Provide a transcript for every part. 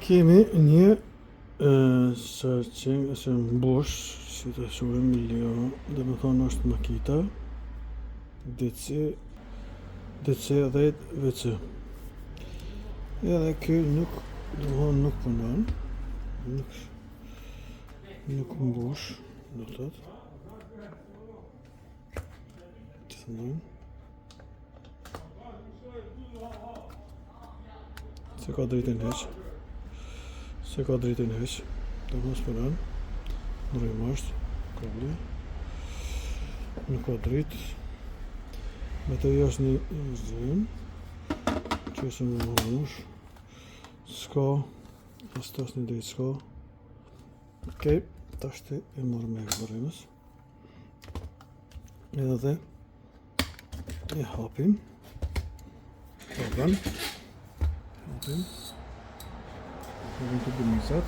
Kemi një searching ose mbush, si të shohim milion, dhe më thonë është Makita DC 10 VC. Edhe kjo nuk punon, nuk mbush, do të thotë. Të thënë. Se ka drejtën heq. Do mos punon. Ndrojmë është, kabli. Nuk ka drejt. Me të jashtë një zëmë. Qesëm në mëmush. S'ka. As tas një drejt s'ka. Okej, tashti e marrë me këbërimës. Edhe e hapim. Hapim të gëmizat.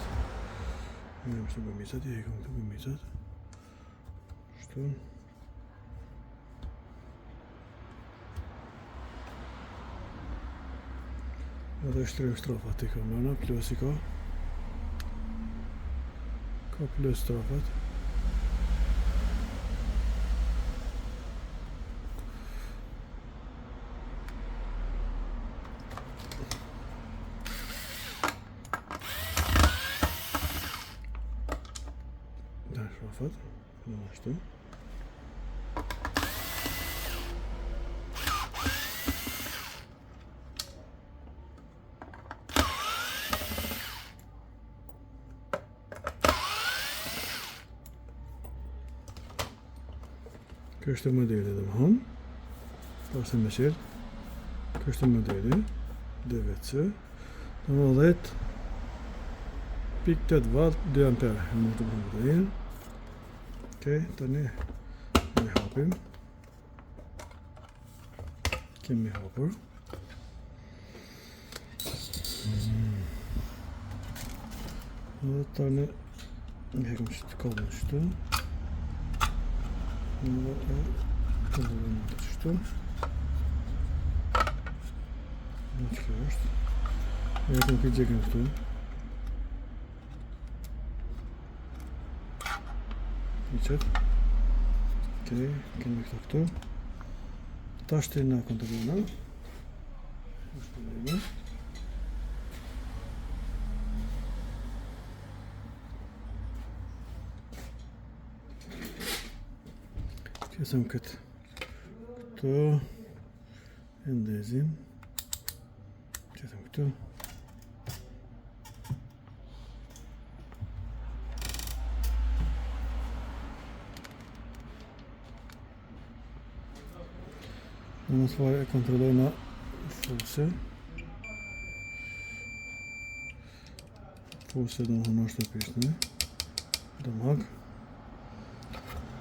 I hekum të gëmizat. Shtu. Edhe shtrim strofat i kam nëna, plus i ka. Ka plus strofat. Daar strofat. Nu ashtu. Kjo është modeli domthon. Pastaj më shel. Kjo është modeli DVC 19.8 volt 2 ampere. Më të bëjmë. Okej, tani e hapim. Kemi hapur. Dhe tani e hekum kabelin kështu. Në të qështu. Në që kjo është. E këmë këtë gjekën këtu. Një qëtë. Okej, kemi këta këtu. Tashti në kontrolona. është probleme. Kesem këtë këtu e ndezim, kesem këtu në mos fare e kontrollojna fuse do më hënë është të pishtë do më hak.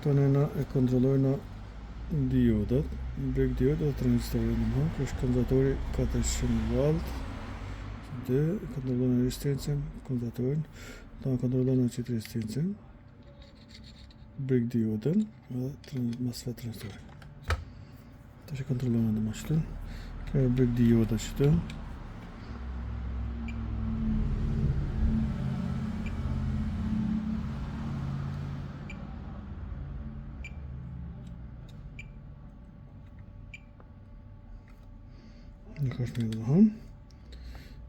Këto e kontrollojna diodat, brek diodat dhe tranzistorit në më. Kjo është kondensatori 400 volt. Dhe kontrollojna rezistencën, kondensatorin. Ta kontrollojna qëtë rezistencën, brek diodën dhe masfet tranzistorin. Ta që kontrollojna dhe ma qëtë. Kjo e brek dioda qëtë. Nuk është me dëmëhon.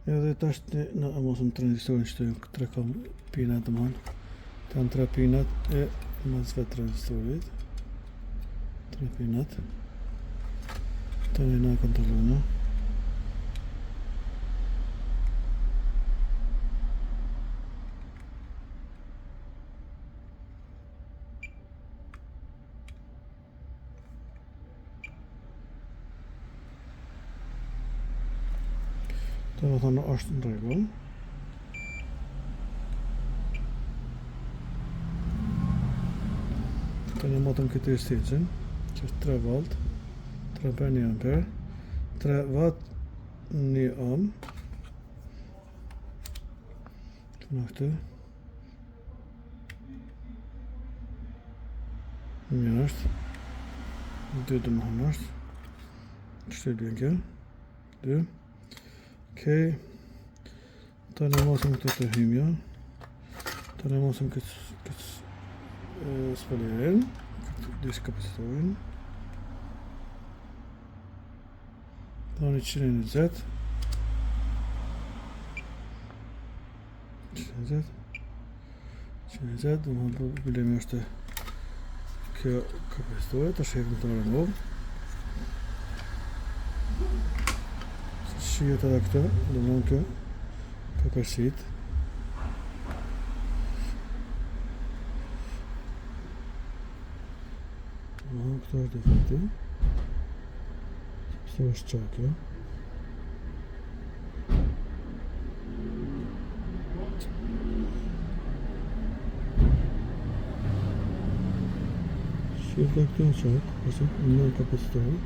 Edhe tash në mosëm tranzistorin që të tre kam pinat dëmëhon. Të janë 3 pinat e mësve tranzistorit. 3 pinat. Të në kontrollojna. Do të thonë është në rregull. Tani motëm këtë rezistencën, që është 3 volt, 3 ampere, 1 ampere, 3 watt, 1 ohm. Të në këtë. Një është. 2 të më hënë është. Qështë e bjen kjo? 2. Okej. Ta në mosëm këtë të hymja. Ta në mosëm këtë spalirin. Këtë disk kapacitorin. Ta në 120. 120, dhe më problemi është kjo kapacitore, të shekëm të removë. Shijet edhe këtë, dhe më kjo ka përshit. Këto është defekti. Këto është qakja. Shijet dhe këto është qak, ose në kapacitorin.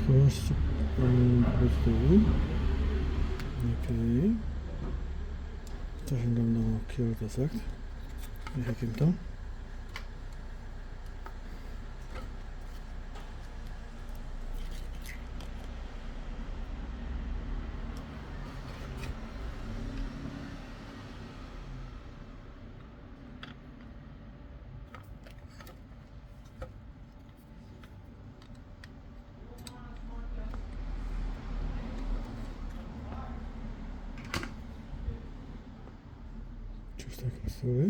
Kjo është kapacitorin. Okej. Ta shëndëm në kjo është defekt. E hekim ta. Qështë e kapacitore.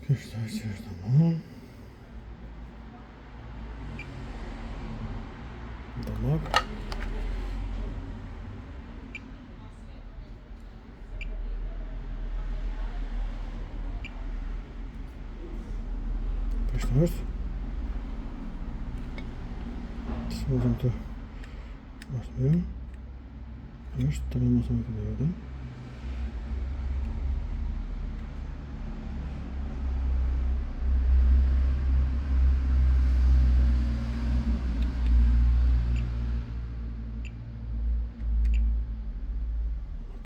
Kështë e qështë në damak. Kështë është. Së vëzëm të është të në mësëm këtë dhe.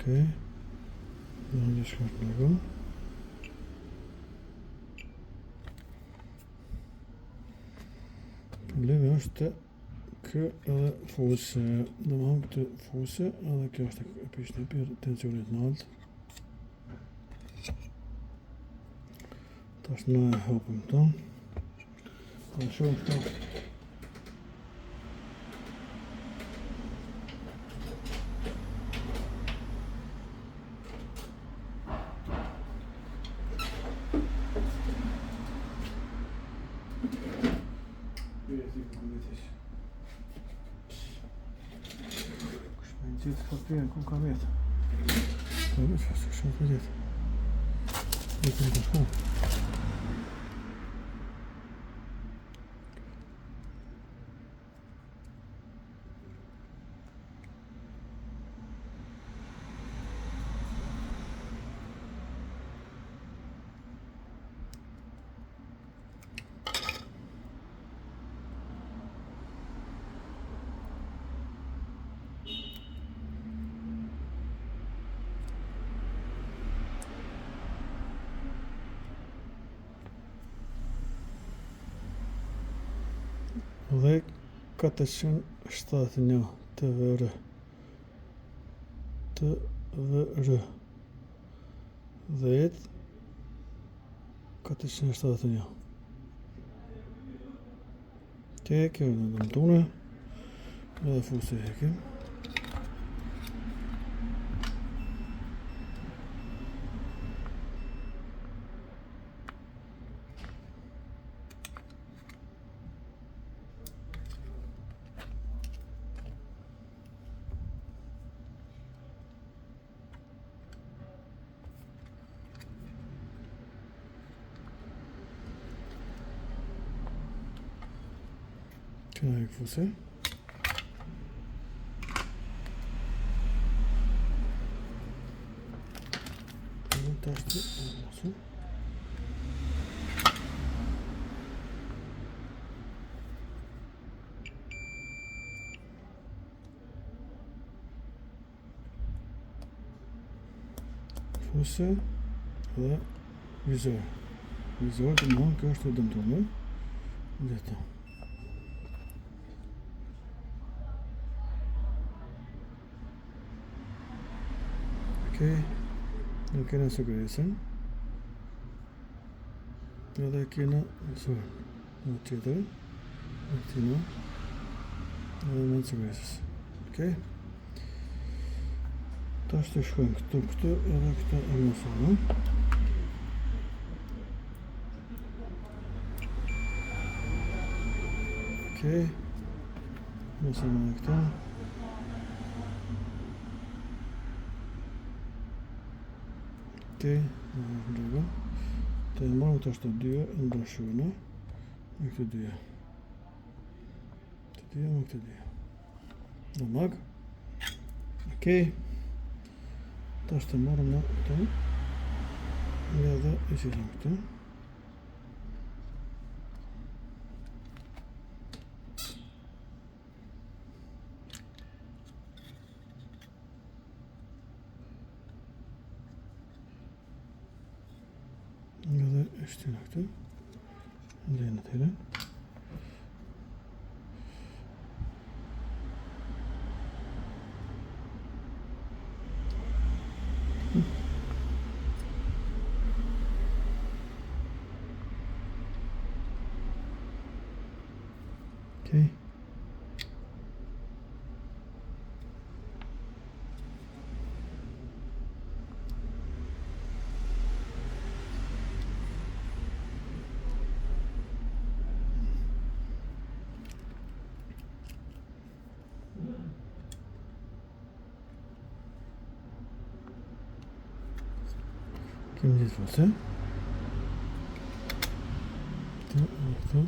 Okej. Në një shkart në go. Problemi është kë edhe fuse. Në më hangë këtë fuse edhe kjo është e pishtë për tensionit në altë. Tash në e hapëm të. Dhe shumë të gjithë fakturën ku kam jetë. Të në që është shumë për jetë. Jetë në të shku. Dhe 471 TVR. TVR. 10 471. Të hekim në dëmtune edhe fuse hekim. Këna e fuse. Këna tashtë e mosu. Fuse dhe vizor. Vizor të mënë kjo është të dëmtume. Dhe ta. Okej, në kena sugresën. Edhe kena në tjetër. Në këtina. Edhe në sugresës. Okej. Ta është të shkojnë këtu edhe këta e mësonë. Okej. Mësonë edhe këta. Okej, në rrugën. Të e marrë të ashtë të dyja, ndryshojnë me këtë dyja. Të dyja me këtë dyja. Në mag. Okej. Të ashtë të marrë në këta. Edhe e qëllëm këta. Edhe e shtyna këtu. Ndajnë në tëre. Okej. Kemi gjithë fose. Këta.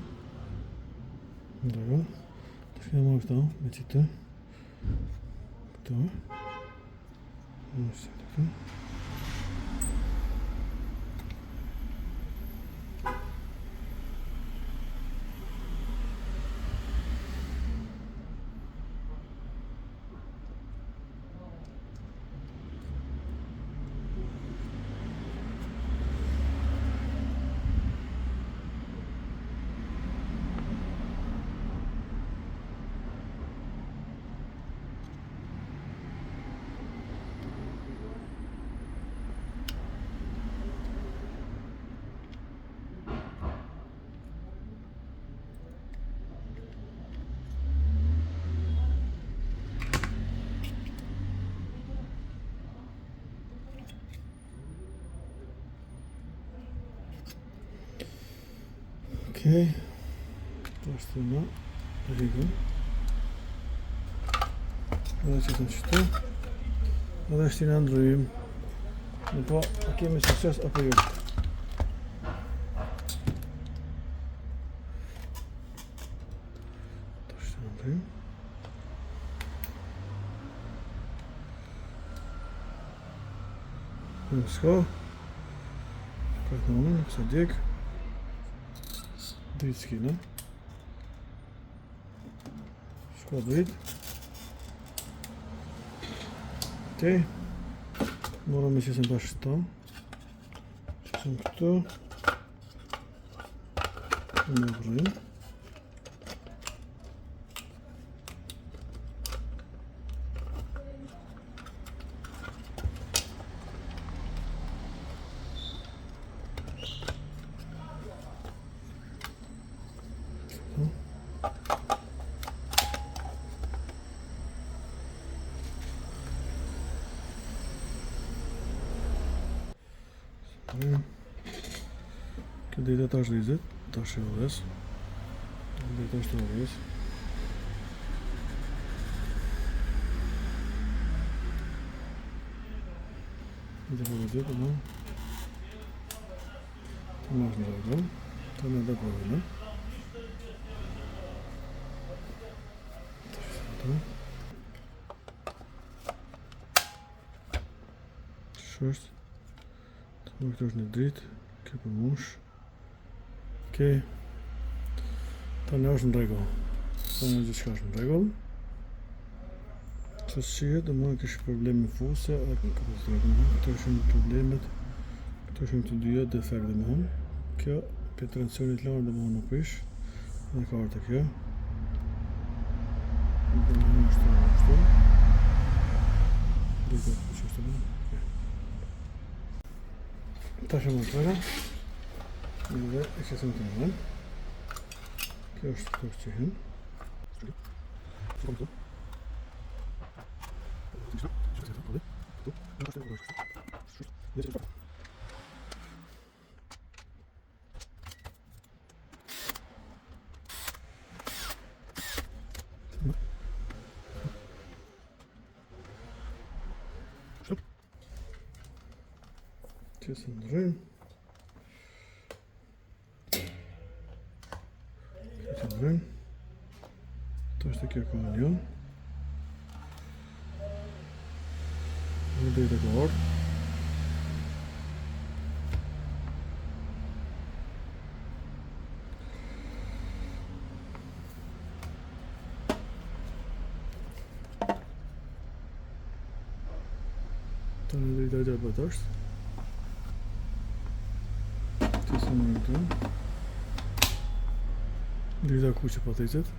Ndërë. Të shkënë marrë këta, me qitë. Këta. Në shqetë këta. Okej. Ta është në rrigën. Edhe që të në qëtu. Edhe është në ndrojim. Në po, a kemi sukses apo jo? Ta është në ndrojim. Në shko. Këtë në unë, kësa djekë. Dritë s'kina. Shko dritë. Okej. Morëm me qësën bashkë këta. Qësën këtu. Në vërëm. Këtë dhejta ta është rizit, ta është e vëdhes. Dhejta është e vëdhes. Dhe për vëdhet, të më është në rëgëm, të në dhe përvëllë. Shështë, të më këtë është në dritë, ke për mush. Okej. Ta në është në regull. Ta në gjithë shka është në regull. Që shihet, dhe më kështë probleme fuse, këto është në problemet, këto është në të dyja defekt dhe më hëmë. Kjo, për tensionit larë dhe më hëmë në prish, dhe ka artë kjo. Dhe më hëmë është të më është të. Dhe ka që është të më. Tash e montojna. Dhe e qesëm të mëllën. Kjo është këto që hen. Qesëm të rrën. Qesëm të rrën. To është kjo komunion. Në drejtë e kohor. Të në drejtë e gjabët është. Qesëm në rrën. Drejta kuqe paticet.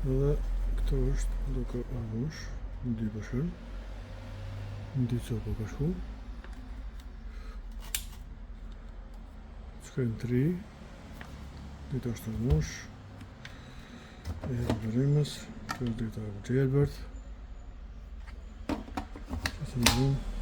Dhe këto është duke u mbush në dy bashkën, në dy copa ka shku. Shkojnë 3, dyta është të mbush, e hedhë vërimës, kjo është dyta e gjelbërt, qesëm në rrën.